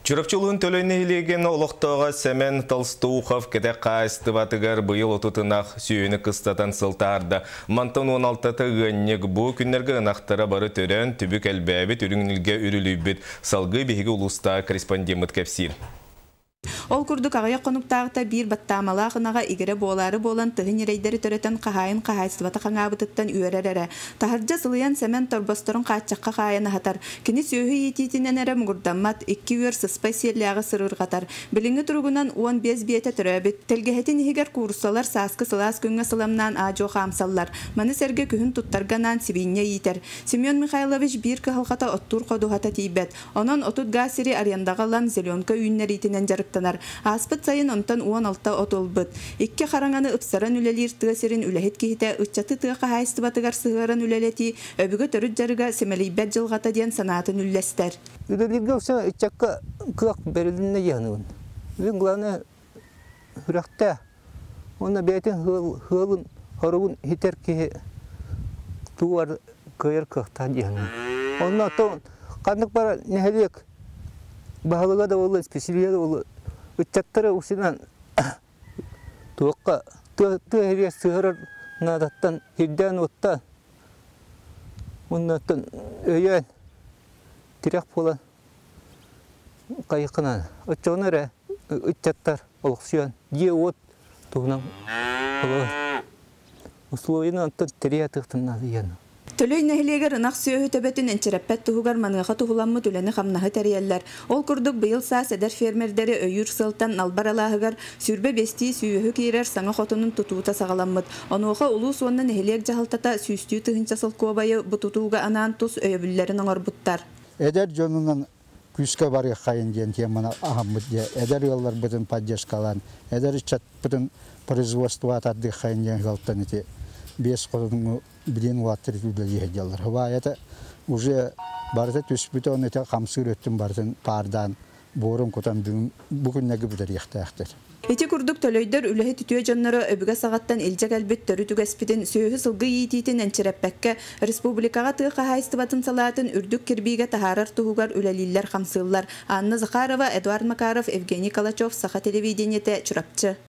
Чурапчылуын төлөнейлеген олықтыға Сәмен Толстухов кәді қайыстыватығар бұйыл отутынақ сүйіні қыстатан сылтарды. Мантон 16-ты ғыннек бұ күннерге ынақтыра бары төрен түбік әлбәбі түріңілге үрілібіт салғы бейгі ұлыста корреспондент кәпсир. Ол күрдік ағая қонуқтағыта бір баттамала қынаға игері болары болан тұғын ерейдері төретін қағайын қағайсываты қаңабытыттан үйерерері. Тахарджа сылыян Сәмен торбосторын қачаққа қайыны хатар. Кені сөйі ететінен әрі мұғырдамат 2 өр сыспай серліяғы сырыр қатар. Біліңі тұрғынан 15 бейті түрәбіт. Тәлгеһетін егер курсалар сасқы сылас күнгі сыламнан ажо қамсаллар. Маны сәрге күхін тұттарганан сибинне етер. Семен Михайлович бір кығылғата оттур қодуғата тейбет. Онын отут ғасири арияндағалан зеленка үйіннер етінен жарыптанар. Аспыт сайын онтан 16 отолбыт. Икке қараңаны ыпсаран үлелер тығасерін үләхет кейті ұтчаты тыға қайысты батығар сығыран үлелеті өбігі түріт жарыға семелейбәт жылғата ден санатын үлләстер. Үлелерге өксен ұтчаққа қылақ бәрілінне яғынығын. Үлін ғыланы үрәқті. Оны бәйтін ғылын ғырығын хитер кейі туғар көйер қықтан яғынығын. Оны аттауын қандық бара нәхелек бағылыға да олы, спесилия да олы. Үтчаттары ұсынан туыққа түғірге сығырыр надаттан хирден ұттан ұннаттан өйен тирек болан қайықынан. Үтчоғын әрі үтчаттар олықсуян е от туғынан условияны ұттан тірия тұқтын нады ені. Төлөй нәхилегер ынақ сөйі төбетін әнчерәппәт тұғығар манғаға тұғыламы түләні қамнағы тәрелләр. Ол күрдік бұйыл саас әдәр фермердері өйір сылтан албар алағығар сүрбе бесті сүйігі кейрер саңа қотының тұтуыта сағаламыд. Онуға ұлу суынны нәхилег жағылтата сүйістүү тұғынша сылқуабайы бұтутуға анан тұс өйөбілерін оңыр бұттар. Әдәр жонынан күске бары қайын ден темана ағамыд де. Әдәр еллар бұтын паддешкалан. Әдәр чат бұтын производство атады қайын ден ғалтан ете. Бес қолының білен уаттыры түлі егелдер. Это уже барыта түспіті оны қамсыр өттім бардың пардан, борын құтан бүгін нәгі бұдар ектаяқтыр. Эти күрдік төлөйдер үләхі түтуе жаннары өбігі сағаттан елжек әлбет түрі түгәспетін сөйі сылғы етейтін әнчерәппәкке республикаға тұғы хайстыбатын салатын үрдік кірбейге тахарар тұғығар үләлілер қамсылар. Анна Захарова, Эдуард Макаров, Евгений Калачев, Саха телевидениеті Чурапчы.